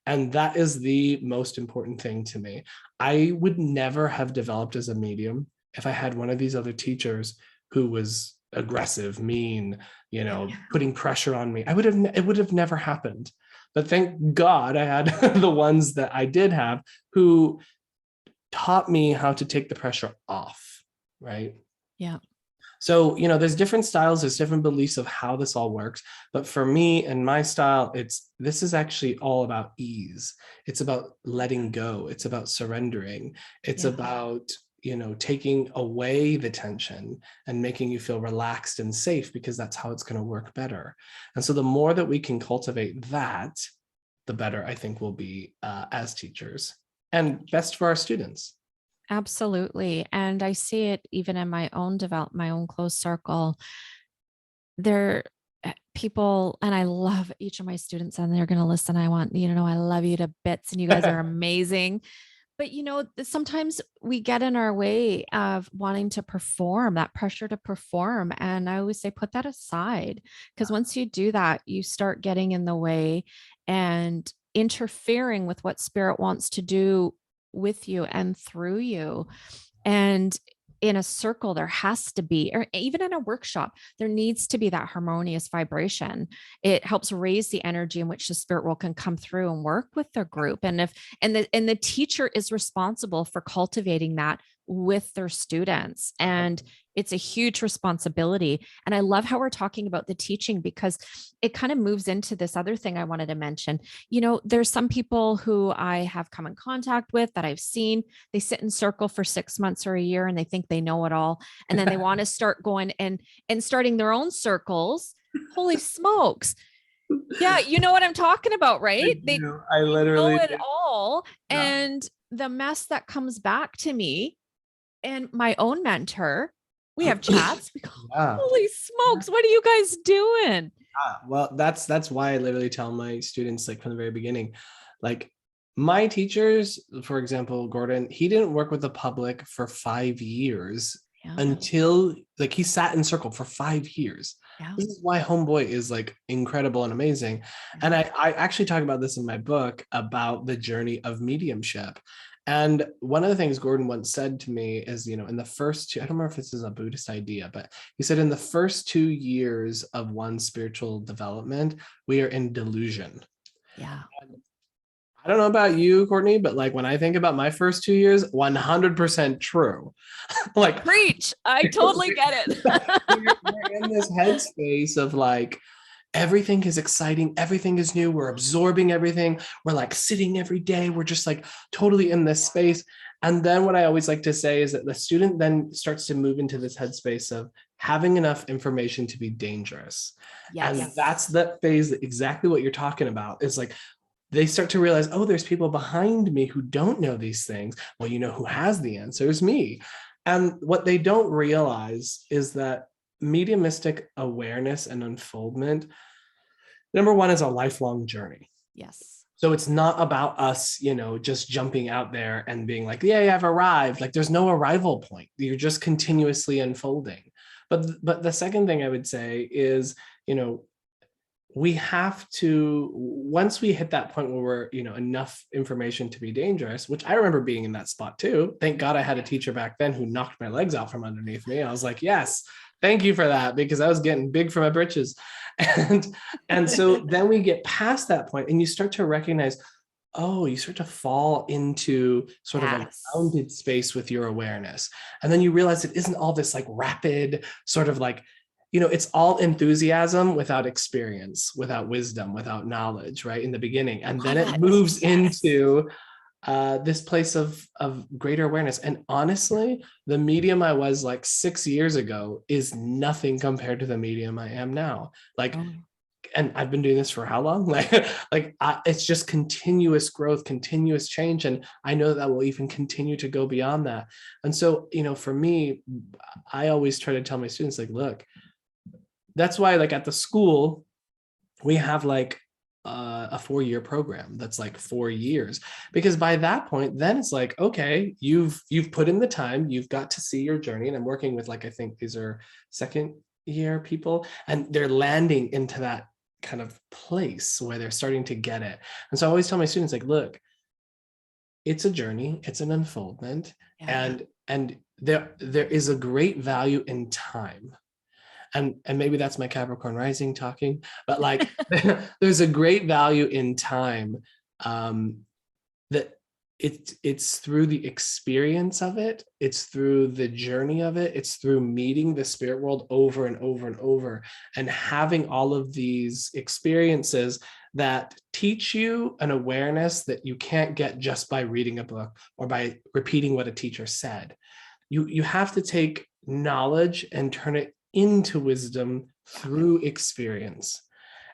And that is the most important thing to me. I would never have developed as a medium if I had one of these other teachers who was aggressive, mean, putting pressure on me. It would have never happened. But thank God I had the ones that I did have who taught me how to take the pressure off, right? Yeah. So, there's different styles, there's different beliefs of how this all works. But for me and my style, this is actually all about ease. It's about letting go. It's about surrendering. It's about, taking away the tension and making you feel relaxed and safe, because that's how it's going to work better. And so the more that we can cultivate that, the better I think we'll be as teachers, and best for our students. Absolutely. And I see it even in my own close circle. There people, and I love each of my students, and they're going to listen. I want you to know I love you to bits, and you guys are amazing. But sometimes we get in our way of wanting to perform, that pressure to perform. And I always say, put that aside, because once you do that, you start getting in the way and interfering with what spirit wants to do with you and through you. And in a circle, there has to be, or even in a workshop, there needs to be that harmonious vibration. It helps raise the energy in which the spirit world can come through and work with the group. And the teacher is responsible for cultivating that with their students. And it's a huge responsibility. And I love how we're talking about the teaching, because it kind of moves into this other thing I wanted to mention. There's some people who I have come in contact with that I've seen, they sit in circle for 6 months or a year and they think they know it all. And then they want to start going and starting their own circles. Holy smokes. Yeah. You know what I'm talking about, right? I literally know it all. Yeah. And the mess that comes back to me and my own mentor, we have chats. We go, holy smokes, what are you guys doing? Well, that's why I literally tell my students, like, from the very beginning, like, my teachers, for example, Gordon, he didn't work with the public for 5 years until, like, he sat in circle for 5 years. This is why Homeboy is, like, incredible and amazing. And I actually talk about this in my book, about the journey of mediumship. And one of the things Gordon once said to me is, in the first two, I don't remember if this is a Buddhist idea, but he said in the first 2 years of one's spiritual development, we are in delusion. Yeah. And I don't know about you, Courtney, but, like, when I think about my first 2 years, 100% true. Like, preach. I totally get it. we're in this headspace of, like, everything is exciting, everything is new, we're absorbing everything, we're, like, sitting every day, we're just, like, totally in this space. And then what I always like to say is that the student then starts to move into this headspace of having enough information to be dangerous. And that's that phase, that exactly what you're talking about, is, like, they start to realize, oh, there's people behind me who don't know these things. Well, who has the answers? Me. And what they don't realize is that mediumistic awareness and unfoldment, number one, is a lifelong journey. Yes. So it's not about us, just jumping out there and being like, yeah, I've arrived. Like, there's no arrival point. You're just continuously unfolding. But the second thing I would say is, we have to, once we hit that point where we're, enough information to be dangerous, which I remember being in that spot too. Thank God I had a teacher back then who knocked my legs out from underneath me. I was like, yes, thank you for that, because I was getting big for my britches. And so then we get past that point and you start to recognize, oh, you start to fall into sort of a Yes. grounded space with your awareness. And then you realize it isn't all this like rapid sort of like, it's all enthusiasm without experience, without wisdom, without knowledge, right? In the beginning. And then Love it it. moves Yes. into this place of greater awareness. And honestly, the medium I was like 6 years ago is nothing compared to the medium I am now. Like, Oh, and I've been doing this for how long? It's just continuous growth, continuous change. And I know that will even continue to go beyond that. And so, for me, I always try to tell my students, like, look, that's why like at the school, we have like a 4-year program that's like 4 years, because by that point then it's like, okay, you've put in the time, you've got to see your journey. And I'm working with, like, I think these are second year people, and they're landing into that kind of place where they're starting to get it. And so I always tell my students, like, look, it's a journey, it's an unfoldment, yeah. and there is a great value in time. And maybe that's my Capricorn rising talking, but like there's a great value in time, that it's through the experience of it, it's through the journey of it, it's through meeting the spirit world over and over and over, and having all of these experiences that teach you an awareness that you can't get just by reading a book or by repeating what a teacher said. You have to take knowledge and turn it into wisdom Yeah. through experience.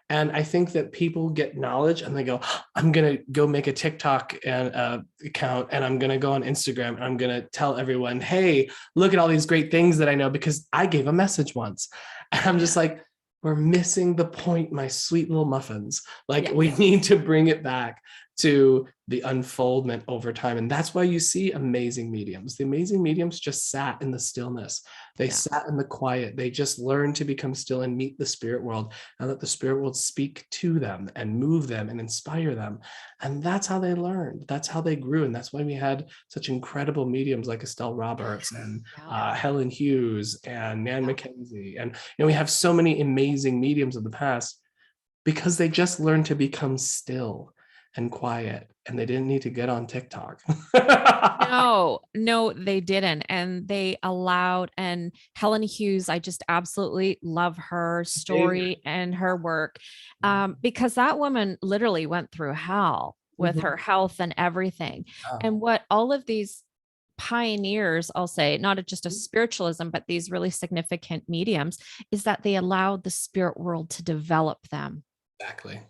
And I think that people get knowledge and they go, I'm going to go make a TikTok and account, and I'm going to go on Instagram, and I'm going to tell everyone, hey, look at all these great things that I know because I gave a message once. And I'm just Yeah. like, we're missing the point, my sweet little muffins. Like, we Yes. need to bring it back to the unfoldment over time. And that's why you see amazing mediums. The amazing mediums just sat in the stillness. They Yeah. sat in the quiet. They just learned to become still and meet the spirit world, and let the spirit world speak to them and move them and inspire them. And that's how they learned. That's how they grew. And that's why we had such incredible mediums like Estelle Roberts and Yeah. Helen Hughes and Nan Yeah. Mackenzie. And we have so many amazing mediums of the past because they just learned to become still and quiet, and they didn't need to get on TikTok. No, no, they didn't. And they allowed, and Helen Hughes, I just absolutely love her Favorite. story and her work, because that woman literally went through hell with Mhm. her health and everything. And what all of these pioneers, I'll say, not just a spiritualism, but these really significant mediums, is that they allowed the spirit world to develop them. Exactly.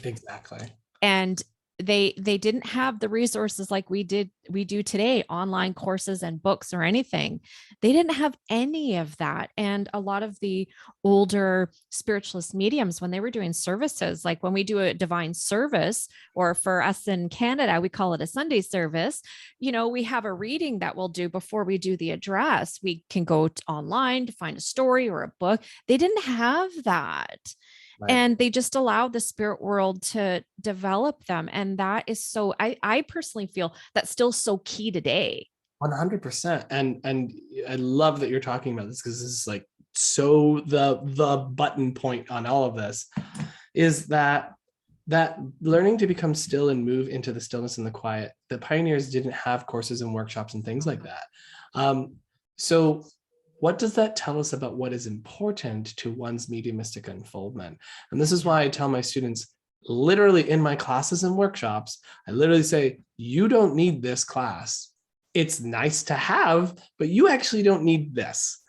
Exactly. And they didn't have the resources like we do today, online courses and books or anything. They didn't have any of that. And a lot of the older spiritualist mediums, when they were doing services, like when we do a divine service, or for us in Canada we call it a Sunday service, we have a reading that we'll do before we do the address. We can go online to find a story or a book. They didn't have that, Right. and they just allow the spirit world to develop them. And that is so, I personally feel that's still so key today. 100%. And I love that you're talking about this, because this is like so the button point on all of this is that learning to become still and move into the stillness and the quiet. The pioneers didn't have courses and workshops and things like that. So what does that tell us about what is important to one's mediumistic unfoldment? And this is why I tell my students, literally in my classes and workshops, I literally say, you don't need this class. It's nice to have, but you actually don't need this.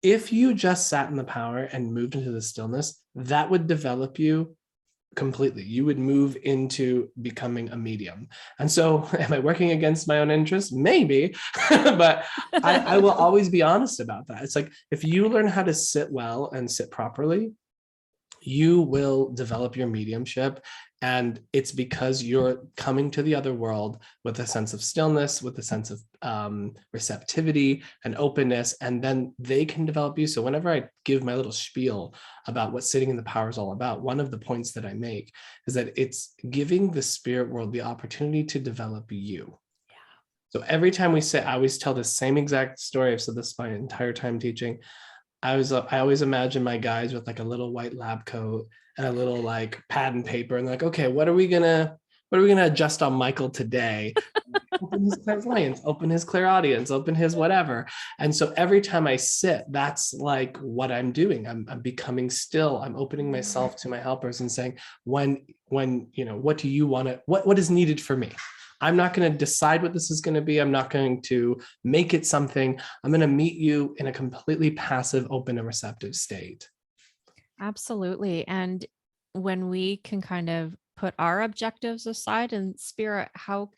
If you just sat in the power and moved into the stillness, that would develop you completely. You would move into becoming a medium. And so, am I working against my own interests? Maybe, but I will always be honest about that. It's like, if you learn how to sit well and sit properly, you will develop your mediumship. And it's because you're coming to the other world with a sense of stillness, with a sense of receptivity and openness, and then they can develop you. So whenever I give my little spiel about what sitting in the power is all about, one of the points that I make is that it's giving the spirit world the opportunity to develop you. So every time we sit, I always tell the same exact story. I've said this my entire time teaching. I always imagine my guys with like a little white lab coat and a little like pad and paper, and like, okay, what are we going to adjust on Michael today? Open his clairvoyance, open his clairaudience, open his whatever. And so every time I sit, that's like what I'm doing. I'm becoming still. I'm opening myself to my helpers and saying, when, what do you want to, what is needed for me? I'm not going to decide what this is going to be. I'm not going to make it something. I'm going to meet you in a completely passive, open, and receptive state. Absolutely. And when we can kind of put our objectives aside and spirit, how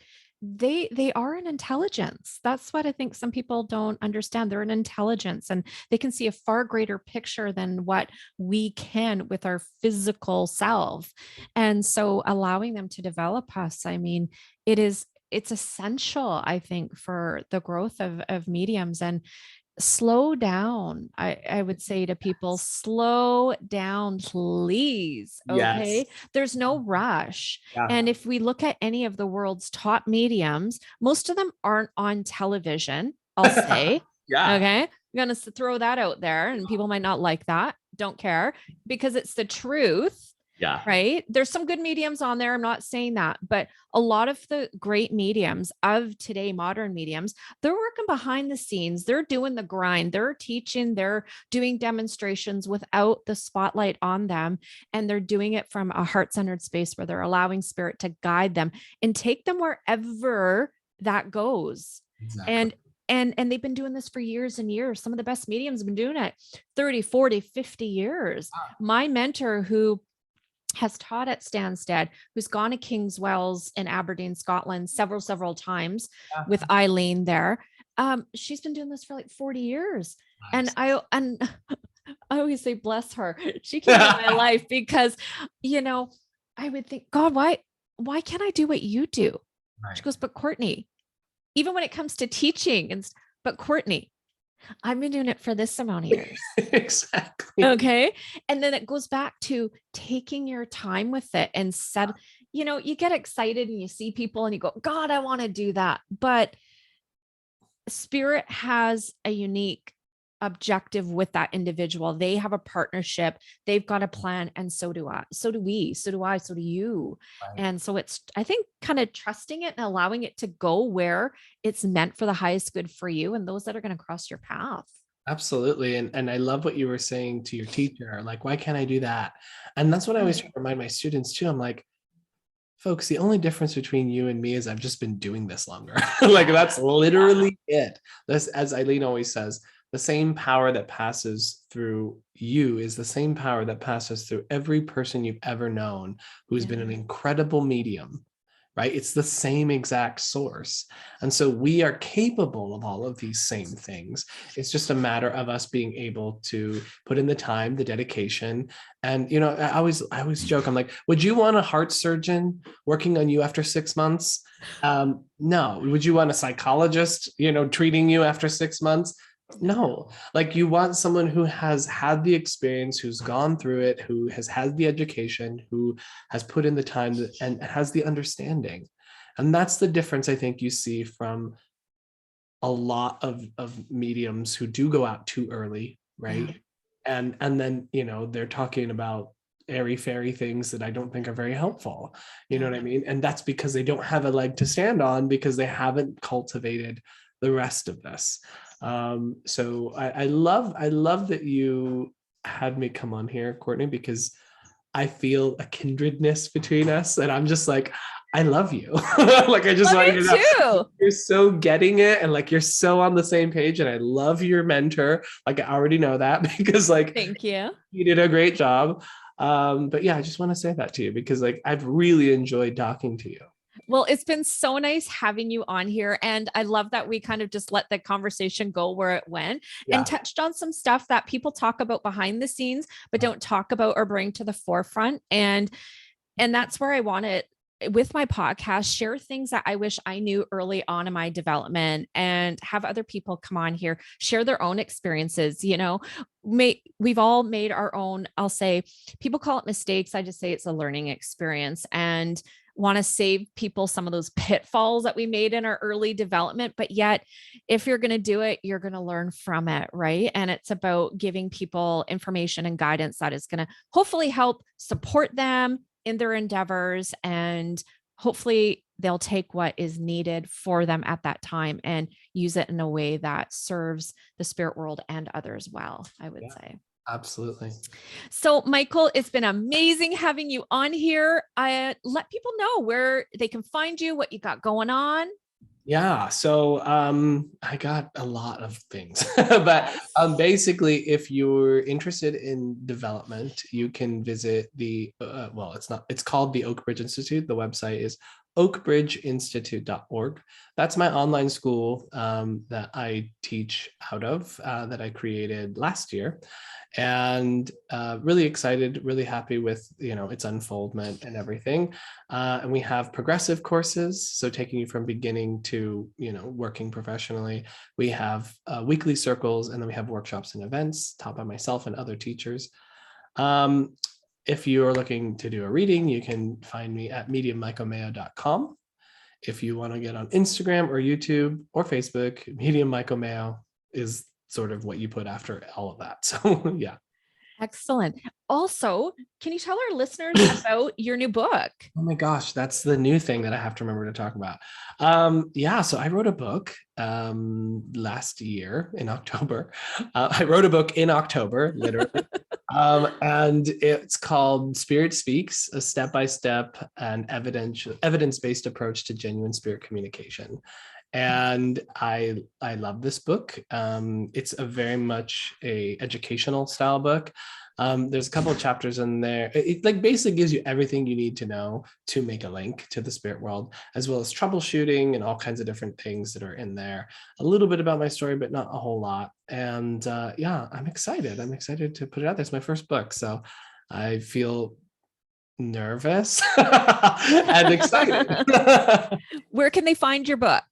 they are an intelligence. That's what I think some people don't understand. They're an intelligence and they can see a far greater picture than what we can with our physical self. And so allowing them to develop us, I mean, it's essential, I think, for the growth of mediums. And slow down. I would say to people, slow down, please. Yes. Okay. There's no rush. Yeah. And if we look at any of the world's top mediums, most of them aren't on television, I'll say. Yeah. Okay. I'm going to throw that out there, and people might not like that. Don't care, because it's the truth. Yeah. Right. There's some good mediums on there. I'm not saying that, but a lot of the great mediums of today, modern mediums, they're working behind the scenes. They're doing the grind. They're teaching, they're doing demonstrations without the spotlight on them. And they're doing it from a heart-centered space where they're allowing spirit to guide them and take them wherever that goes. Exactly. And they've been doing this for years and years. Some of the best mediums have been doing it 30, 40, 50 years. My mentor, who has taught at Stansted, who's gone to King's Wells in Aberdeen, Scotland, several times with Eileen there. She's been doing this for like 40 years. Nice. And I always say, bless her. She came into my life because, I would think, God, why can't I do what you do? Right. She goes, but Courtney, even when it comes to teaching, but Courtney, I've been doing it for this amount of years. Exactly. Okay. And then it goes back to taking your time with it and you get excited and you see people and you go, God, I want to do that. But spirit has a unique objective with that individual. They have a partnership. They've got a plan. And so do I. So do we. So do I. So do you. Right. And so it's, I think, kind of trusting it and allowing it to go where it's meant for the highest good for you and those that are going to cross your path. Absolutely. And I love what you were saying to your teacher, like, why can't I do that? And that's what I always try to remind my students too. I'm like, folks, the only difference between you and me is I've just been doing this longer. Like, that's literally it. This, as Eileen always says, the same power that passes through you is the same power that passes through every person you've ever known who's been an incredible medium, right? It's the same exact source. And so we are capable of all of these same things. It's just a matter of us being able to put in the time, the dedication. And, I always joke, I'm like, would you want a heart surgeon working on you after 6 months? No. Would you want a psychologist, treating you after 6 months? No. Like, you want someone who has had the experience, who's gone through it, who has had the education, who has put in the time and has the understanding. And that's the difference I think you see from a lot of mediums who do go out too early, right? Yeah. And then, they're talking about airy fairy things that I don't think are very helpful. You know what I mean? And that's because they don't have a leg to stand on, because they haven't cultivated the rest of this. So I love that you had me come on here, Courtney, because I feel a kindredness between us, and I'm just like, I love you. Like, I just want you to know you're so getting it, and like, you're so on the same page, and I love your mentor. Like, I already know that because like, thank you. You did a great job. But yeah, I just want to say that to you because like, I've really enjoyed talking to you. Well, it's been so nice having you on here. And I love that we kind of just let the conversation go where it went and touched on some stuff that people talk about behind the scenes, but don't talk about or bring to the forefront. And that's where I want to, with my podcast, share things that I wish I knew early on in my development and have other people come on here, share their own experiences. We've all made our own, I'll say, people call it mistakes. I just say it's a learning experience, and want to save people some of those pitfalls that we made in our early development. But yet, if you're going to do it, you're going to learn from it, right? And it's about giving people information and guidance that is going to hopefully help support them in their endeavors and hopefully they'll take what is needed for them at that time and use it in a way that serves the spirit world and others well, I would Yeah, say. absolutely. So, Michael, it's been amazing having you on here. Let people know where they can find you, what you got going on. Yeah, so I got a lot of things, but Yes. basically, if you're interested in development, you can visit the well, it's called the Oak Bridge Institute. The website is oakbridgeinstitute.org. That's my online school that I teach out of, that I created last year, and really excited, really happy with its unfoldment and everything. And we have progressive courses, so taking you from beginning to working professionally. We have weekly circles, and then we have workshops and events taught by myself and other teachers. Um, if you're looking to do a reading, you can find me at mediummichaelmayo.com. If you want to get on Instagram or YouTube or Facebook, Medium Michael Mayo is sort of what you put after all of that. So yeah. Excellent. Also, can you tell our listeners about your new book? Oh my gosh, that's the new thing that I have to remember to talk about. Yeah, so I wrote a book last year in October. I wrote a book in October, literally. And it's called Spirit Speaks, a step-by-step and evidence-based approach to genuine spirit communication. And I love this book. It's a very much a educational style book. There's a couple of chapters in there. It like basically gives you everything you need to know to make a link to the spirit world, as well as troubleshooting and all kinds of different things that are in there. A little bit about my story, but not a whole lot. And yeah, I'm excited. I'm excited to put it out there. It's my first book, so I feel nervous and excited. Where can they find your book?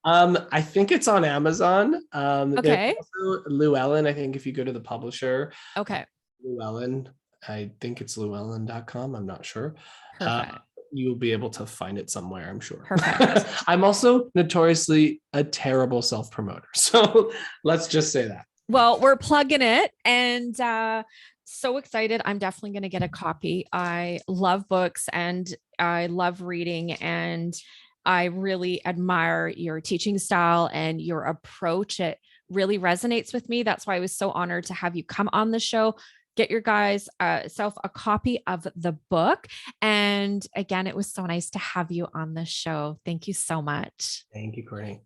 I think it's on Amazon. There's Okay. also Llewellyn. I think if you go to the publisher, Okay. Llewellyn, I think it's llewellyn.com. I'm not sure. Perfect. You'll be able to find it somewhere, I'm sure. Perfect. I'm also notoriously a terrible self-promoter. So let's just say that. Well, we're plugging it, and so excited. I'm definitely going to get a copy. I love books and I love reading, and I really admire your teaching style and your approach. It really resonates with me. That's why I was so honored to have you come on the show. Get your guys self a copy of the book. And again, it was so nice to have you on the show. Thank you so much. Thank you, Courtney.